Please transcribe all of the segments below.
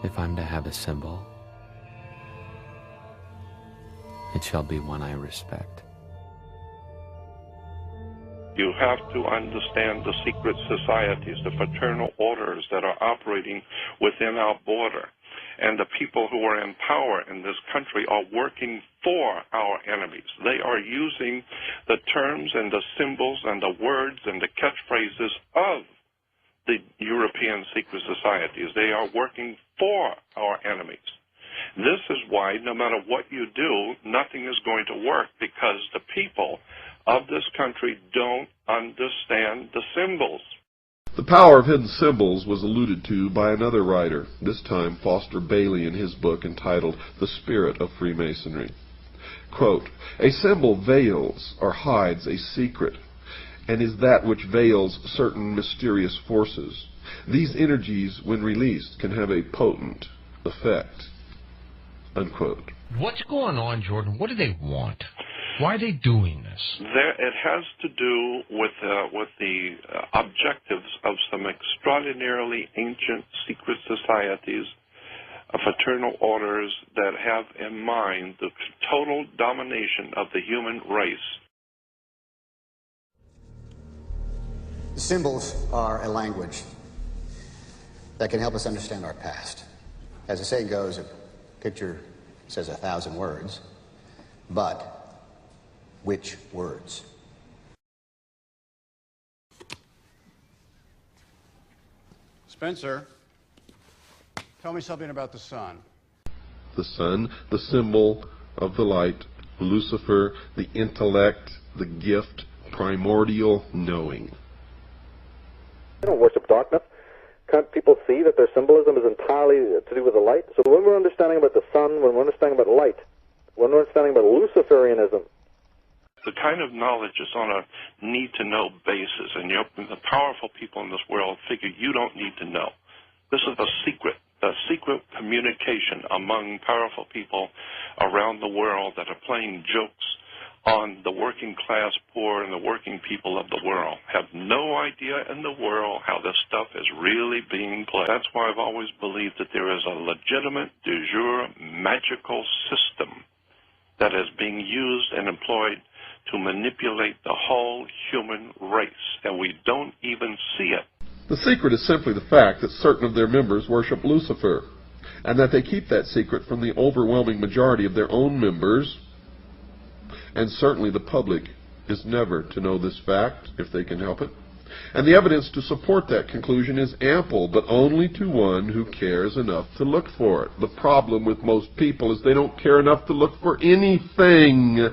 If I'm to have a symbol, it shall be one I respect. You have to understand the secret societies, the fraternal orders that are operating within our border. And the people who are in power in this country are working for our enemies. They are using the terms and the symbols and the words and the catchphrases of the European secret societies. They are working for our enemies. This is why no matter what you do, nothing is going to work, because the people of this country don't understand the symbols. The power of hidden symbols was alluded to by another writer, this time Foster Bailey in his book entitled The Spirit of Freemasonry. Quote, "A symbol veils or hides a secret, and is that which veils certain mysterious forces. These energies, when released, can have a potent effect." Unquote. What's going on, Jordan? What do they want? Why are they doing this? It has to do with the objectives of some extraordinarily ancient secret societies, fraternal orders that have in mind the total domination of the human race. Symbols are a language that can help us understand our past. As the saying goes, a picture says 1,000 words, but which words? Spencer, tell me something about the sun. The sun, the symbol of the light, Lucifer, the intellect, the gift, primordial knowing. They don't worship darkness. Can't people see that their symbolism is entirely to do with the light? So when we're understanding about the sun, when we're understanding about light, when we're understanding about Luciferianism, the kind of knowledge is on a need-to-know basis, and the powerful people in this world figure you don't need to know. This is a secret communication among powerful people around the world that are playing jokes on the working class poor and the working people of the world. Have no idea in the world how this stuff is really being played. That's why I've always believed that there is a legitimate, de jure, magical system that is being used and employed to manipulate the whole human race, and we don't even see it. The secret is simply the fact that certain of their members worship Lucifer, and that they keep that secret from the overwhelming majority of their own members, and certainly the public is never to know this fact if they can help it. And the evidence to support that conclusion is ample, but only to one who cares enough to look for it. The problem with most people is they don't care enough to look for anything.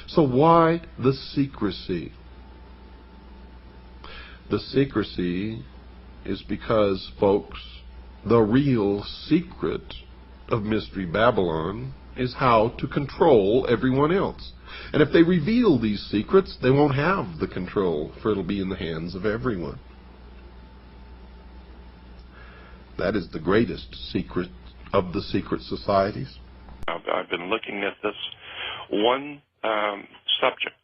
So why the secrecy? The secrecy is because, folks, the real secret of Mystery Babylon is how to control everyone else. And if they reveal these secrets, they won't have the control, for it'll be in the hands of everyone. That is the greatest secret of the secret societies. I've been looking at this one subject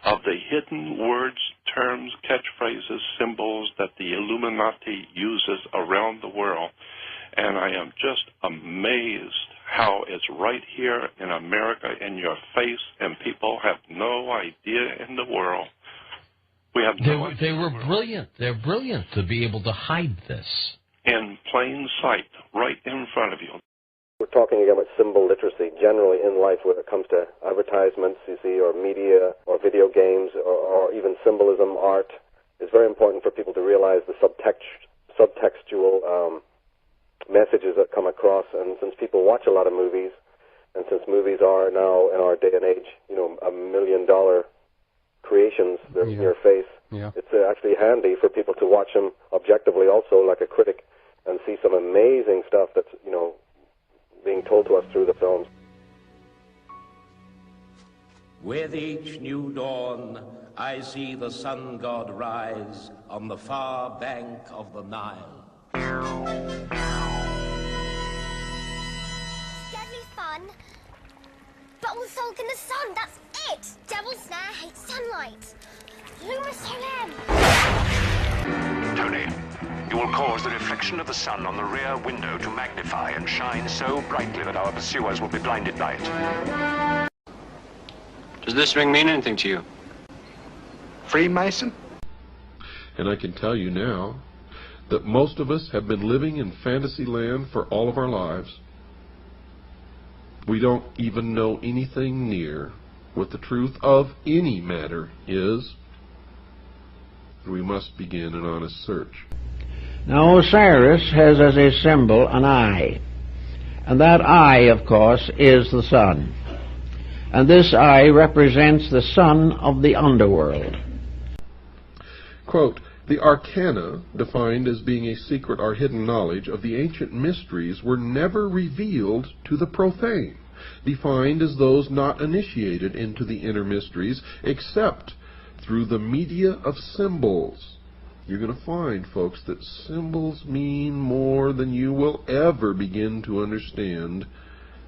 of the hidden words, terms, catchphrases, symbols that the Illuminati uses around the world, and I am just amazed how it's right here in America in your face, and people have no idea in the world. We have no idea. They were brilliant. They're brilliant to be able to hide this. In plain sight, right in front of you. we're talking again about symbol literacy generally in life when it comes to advertisements, you see, or media, or video games, or even symbolism, art. It's very important for people to realize the subtextual messages that come across. And since people watch a lot of movies, and since movies are now, in our day and age, you know, $1 million creations, they're in your face, it's actually handy for people to watch them objectively also, like a critic, and see some amazing stuff that's, you know, being told to us through the films. With each new dawn, I see the sun god rise on the far bank of the Nile. Deadly fun, but all sold in the sun, that's it! Devil's Snare hates sunlight. Luma Solem! Tony, You will cause the reflection of the sun on the rear window to magnify and shine so brightly that our pursuers will be blinded by it. Does this ring mean anything to you? Freemason? And I can tell you now that most of us have been living in fantasy land for all of our lives. We don't even know anything near what the truth of any matter is. We must begin an honest search. Now Osiris has as a symbol an eye, and that eye, of course, is the sun. And this eye represents the sun of the underworld. Quote, the arcana, defined as being a secret or hidden knowledge of the ancient mysteries, were never revealed to the profane, defined as those not initiated into the inner mysteries except through the media of symbols. You're going to find, folks, that symbols mean more than you will ever begin to understand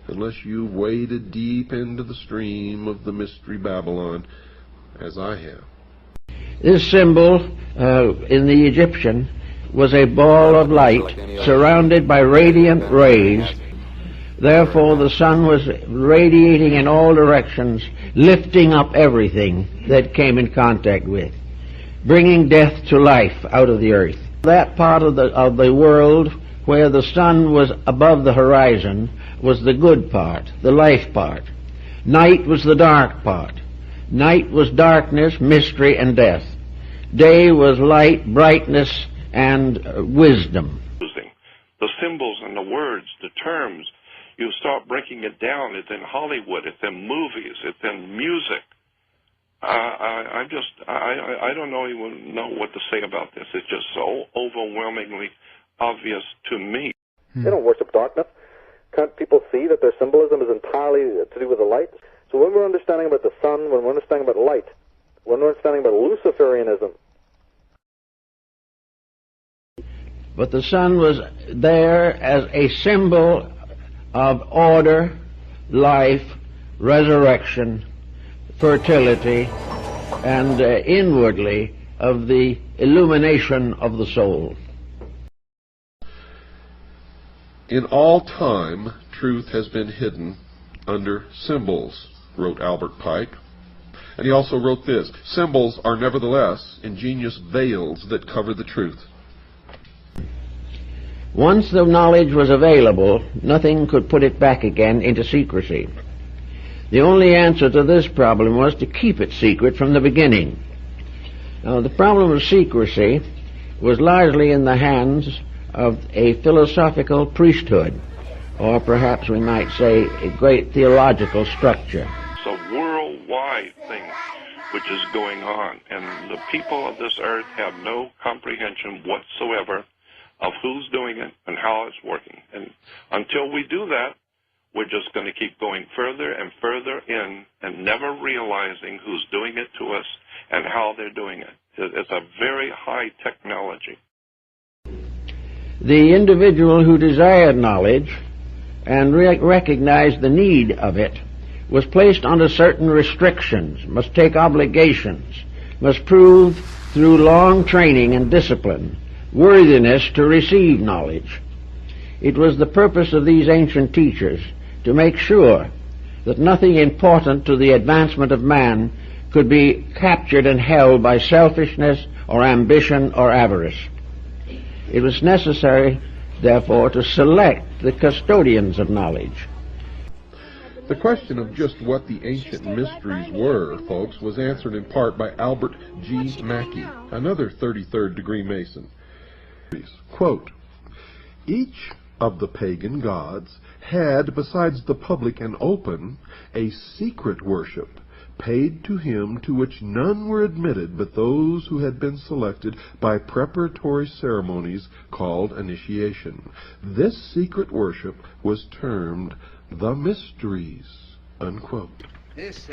unless you've waded deep into the stream of the Mystery Babylon, as I have. This symbol in the Egyptian was a ball of light surrounded by radiant rays. Therefore the sun was radiating in all directions, lifting up everything that came in contact with, bringing death to life out of the earth. That part of the world where the sun was above the horizon was the good part, the life part. Night was the dark part. Night was darkness, mystery, and death. Day was light, brightness, and wisdom. The symbols and the words, the terms, you start breaking it down. It's in Hollywood, it's in movies, it's in music. I don't even know what to say about this. It's just so overwhelmingly obvious to me. They don't worship darkness. Can't people see that their symbolism is entirely to do with the light? So when we're understanding about the sun, when we're understanding about light, when we're understanding about Luciferianism. But the sun was there as a symbol of order, life, resurrection, fertility, and inwardly of the illumination of the soul. In all time, truth has been hidden under symbols, wrote Albert Pike. And he also wrote this, symbols are nevertheless ingenious veils that cover the truth. Once the knowledge was available, nothing could put it back again into secrecy. The only answer to this problem was to keep it secret from the beginning. Now, the problem of secrecy was largely in the hands of a philosophical priesthood, or perhaps we might say a great theological structure. It's a worldwide thing which is going on, and the people of this earth have no comprehension whatsoever of who's doing it and how it's working. And until we do that, we're just going to keep going further and further in and never realizing who's doing it to us and how they're doing it. It's a very high technology. The individual who desired knowledge and recognized the need of it was placed under certain restrictions, must take obligations, must prove through long training and discipline worthiness to receive knowledge. It was the purpose of these ancient teachers to make sure that nothing important to the advancement of man could be captured and held by selfishness or ambition or avarice. It was necessary, therefore, to select the custodians of knowledge. The question of just what the ancient mysteries were, folks, was answered in part by Albert G. Mackey, another 33rd degree Mason. Quote, each of the pagan gods had, besides the public and open, a secret worship paid to him to which none were admitted but those who had been selected by preparatory ceremonies called initiation. This secret worship was termed the mysteries, unquote. This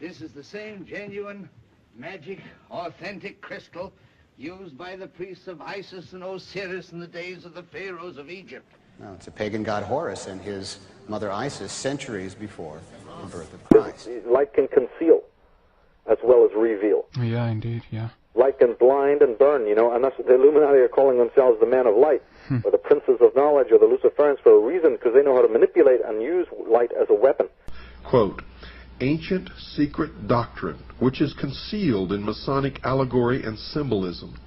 is the same genuine, magic, authentic crystal used by the priests of Isis and Osiris in the days of the pharaohs of Egypt. No, it's a pagan god Horus and his mother Isis centuries before the birth of Christ. Light can conceal as well as reveal. Yeah, indeed, yeah. light can blind and burn, you know, and that's what the Illuminati are calling themselves the men of light, or the princes of knowledge, or the Luciferians for a reason, because they know how to manipulate and use light as a weapon. Quote, ancient secret doctrine, which is concealed in Masonic allegory and symbolism.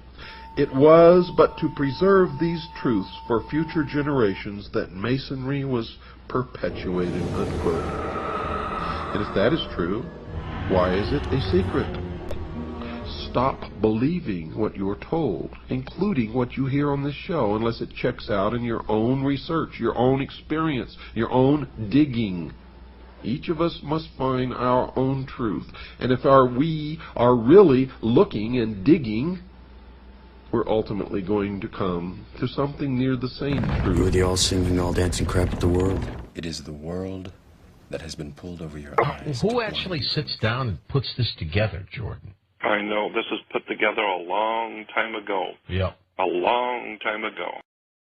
It was but to preserve these truths for future generations that Masonry was perpetuated, unquote. And if that is true, why is it a secret? Stop believing what you're told, including what you hear on this show, unless it checks out in your own research, your own experience, your own digging. Each of us must find our own truth. And if we are really looking and digging, we're ultimately going to come to something near the same truth. You're the all-singing, all-dancing crap of the world. It is the world that has been pulled over your eyes. Who actually sits down and puts this together, Jordan? I know. This was put together a long time ago. Yeah. A long time ago.